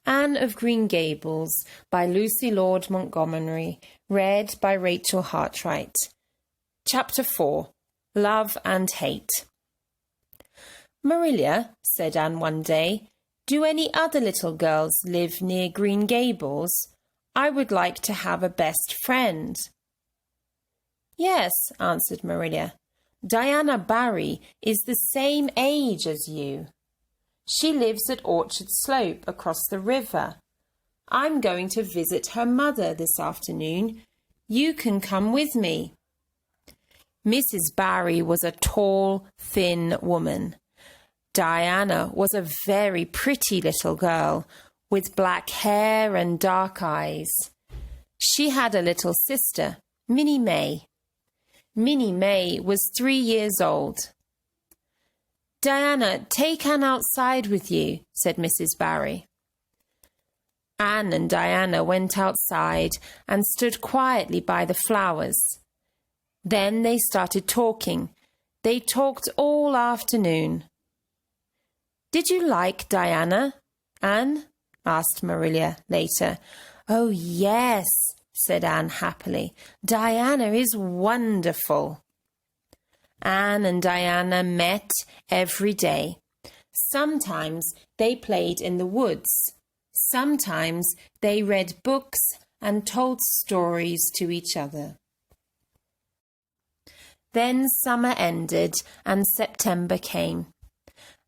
Anne of Green Gables by Lucy Lourd Montgomery, read by Rachel Hartwright. Chapter 4. Love and Hate. "Marilla," said Anne one day, "do any other little girls live near Green Gables? I would like to have a best friend." "Yes," answered Marilla. "Diana Barry is the same age as you. She lives at Orchard Slope across the river. I'm going to visit her mother this afternoon. You can come with me." Mrs. Barry was a tall, thin woman. Diana was a very pretty little girl with black hair and dark eyes. She had a little sister, Minnie May. Minnie May was 3 years old. "Diana, take Anne outside with you," said Mrs. Barry. Anne and Diana went outside and stood quietly by the flowers. Then they started talking. They talked all afternoon. "Did you like Diana, Anne?" asked Marilla later. "Oh, yes," said Anne happily. "Diana is wonderful." Anne and Diana met every day. Sometimes they played in the woods. Sometimes they read books and told stories to each other. Then summer ended and September came.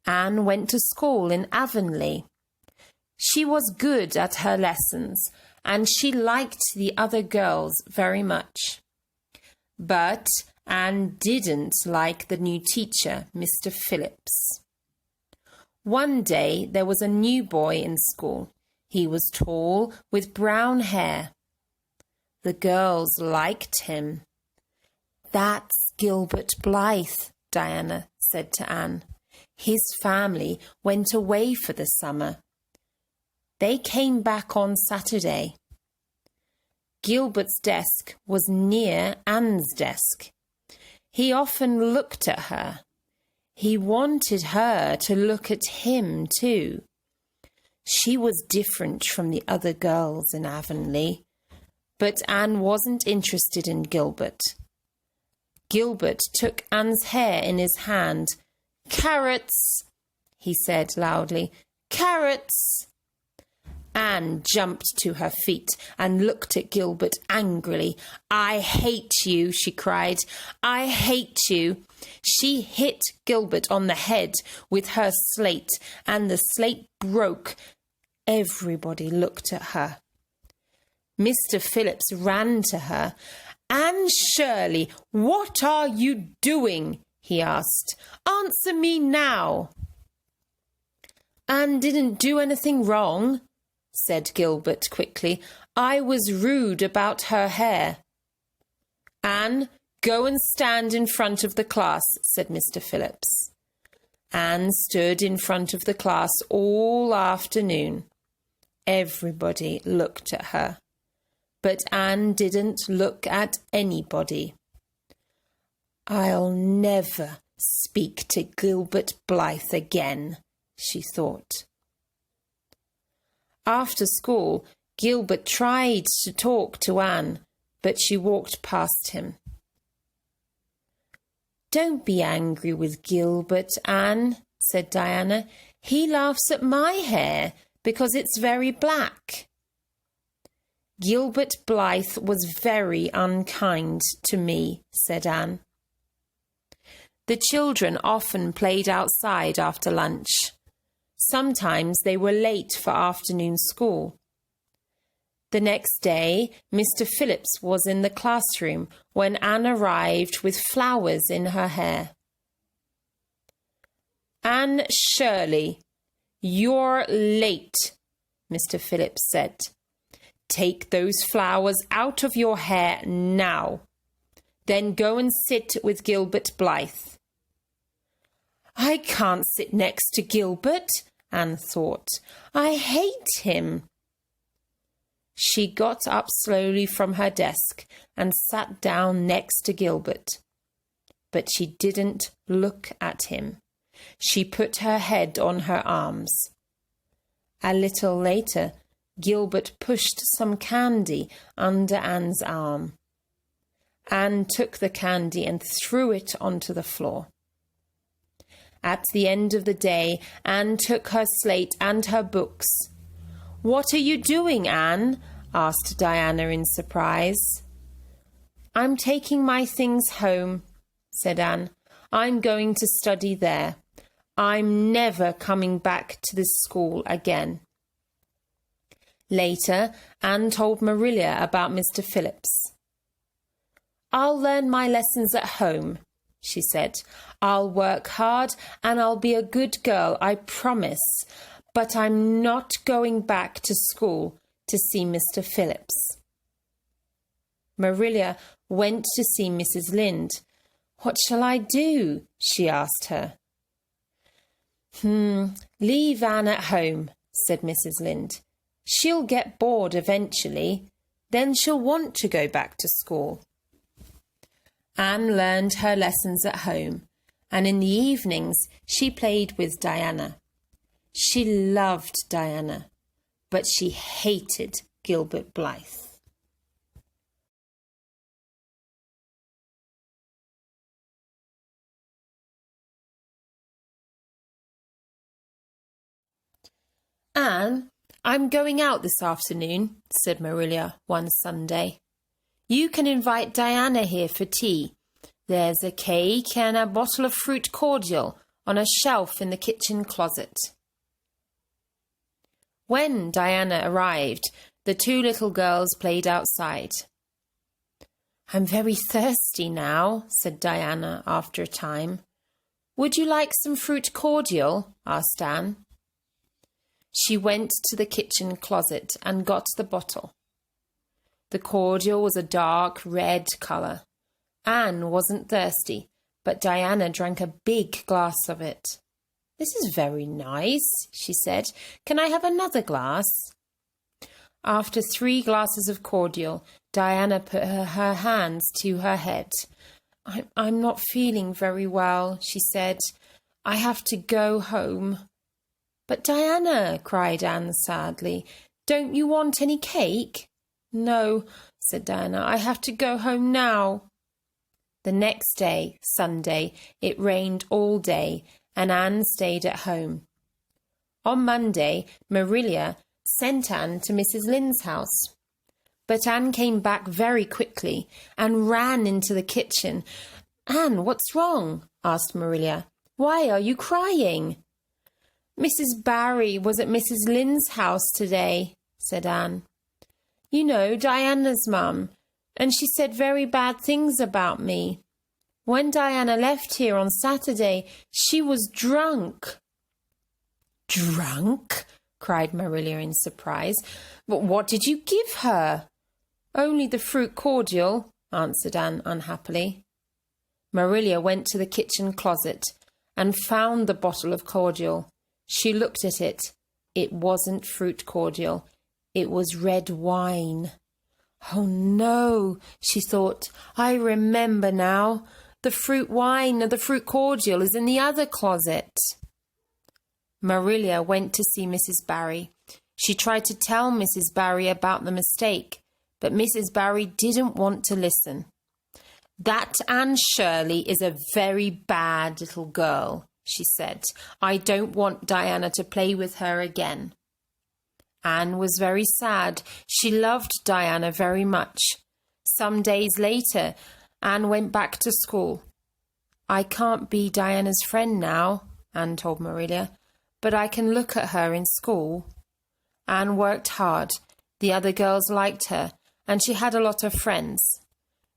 Anne went to school in Avonlea. She was good at her lessons and she liked the other girls very much. But Anne didn't like the new teacher, Mr. Phillips. One day there was a new boy in school. He was tall with brown hair. The girls liked him. "That's Gilbert Blythe," Diana said to Anne. "His family went away for the summer. They came back on Saturday." Gilbert's desk was near Anne's desk. He often looked at her. He wanted her to look at him too. She was different from the other girls in Avonlea, but Anne wasn't interested in Gilbert. Gilbert took Anne's hair in his hand. "Carrots," he said loudly. "Carrots." Anne jumped to her feet and looked at Gilbert angrily. "I hate you," she cried. "I hate you." She hit Gilbert on the head with her slate, and the slate broke. Everybody looked at her. Mr. Phillips ran to her. "Anne Shirley, what are you doing?" he asked. "Answer me now." "Anne didn't do anything wrong," said Gilbert quickly. "I was rude about her hair." "Anne, go and stand in front of the class," said Mr. Phillips. Anne stood in front of the class all afternoon. Everybody looked at her, but Anne didn't look at anybody. "I'll never speak to Gilbert Blythe again," she thought. After school, Gilbert tried to talk to Anne, but she walked past him. "Don't be angry with Gilbert, Anne," said Diana. "He laughs at my hair because it's very black." "Gilbert Blythe was very unkind to me," said Anne. The children often played outside after lunch. Sometimes they were late for afternoon school. The next day, Mr. Phillips was in the classroom when Anne arrived with flowers in her hair. "Anne Shirley, you're late," Mr. Phillips said. "Take those flowers out of your hair now. Then go and sit with Gilbert Blythe." "I can't sit next to Gilbert," Anne thought. "I hate him." She got up slowly from her desk and sat down next to Gilbert. But she didn't look at him. She put her head on her arms. A little later, Gilbert pushed some candy under Anne's arm. Anne took the candy and threw it onto the floor. At the end of the day, Anne took her slate and her books. "What are you doing, Anne?" asked Diana in surprise. "I'm taking my things home," said Anne. "I'm going to study there. I'm never coming back to this school again." Later, Anne told Marilla about Mr. Phillips. "I'll learn my lessons at home," she said. "I'll work hard and I'll be a good girl, I promise. But I'm not going back to school to see Mr. Phillips." Marilla went to see Mrs. Lynde. "What shall I do?" she asked her. "Leave Anne at home," said Mrs. Lynde. "She'll get bored eventually. Then she'll want to go back to school." Anne learned her lessons at home, and in the evenings she played with Diana. She loved Diana, but she hated Gilbert Blythe. "Anne, I'm going out this afternoon," said Marilla one Sunday. "You can invite Diana here for tea. There's a cake and a bottle of fruit cordial on a shelf in the kitchen closet." When Diana arrived, the two little girls played outside. "I'm very thirsty now," said Diana after a time. "Would you like some fruit cordial?" asked Anne. She went to the kitchen closet and got the bottle. The cordial was a dark red colour. Anne wasn't thirsty, but Diana drank a big glass of it. "This is very nice," she said. "Can I have another glass?" After 3 glasses of cordial, Diana put her hands to her head. I'm not feeling very well," she said. "I have to go home." "But Diana," cried Anne sadly, "don't you want any cake?" "No," said Diana, "I have to go home now." The next day, Sunday, it rained all day, and Anne stayed at home. On Monday, Marilla sent Anne to Mrs. Lynde's house. But Anne came back very quickly and ran into the kitchen. "Anne, what's wrong?" asked Marilla. "Why are you crying?" "Mrs. Barry was at Mrs. Lynde's house today," said Anne. "You know, Diana's mum, and she said very bad things about me. When Diana left here on Saturday, she was drunk." "Drunk?" cried Marilla in surprise. "But what did you give her?" "Only the fruit cordial," answered Anne unhappily. Marilla went to the kitchen closet and found the bottle of cordial. She looked at it. It wasn't fruit cordial. It was red wine. "Oh no," she thought. "I remember now. The fruit wine and the fruit cordial is in the other closet." Marilla went to see Mrs. Barry. She tried to tell Mrs. Barry about the mistake, but Mrs. Barry didn't want to listen. "That Anne Shirley is a very bad little girl," she said. "I don't want Diana to play with her again." Anne was very sad. She loved Diana very much. Some days later, Anne went back to school. "I can't be Diana's friend now," Anne told Marilla, "but I can look at her in school." Anne worked hard. The other girls liked her, and she had a lot of friends.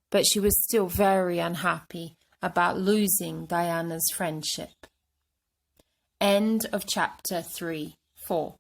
But she was still very unhappy about losing Diana's friendship. End of chapter 3-4.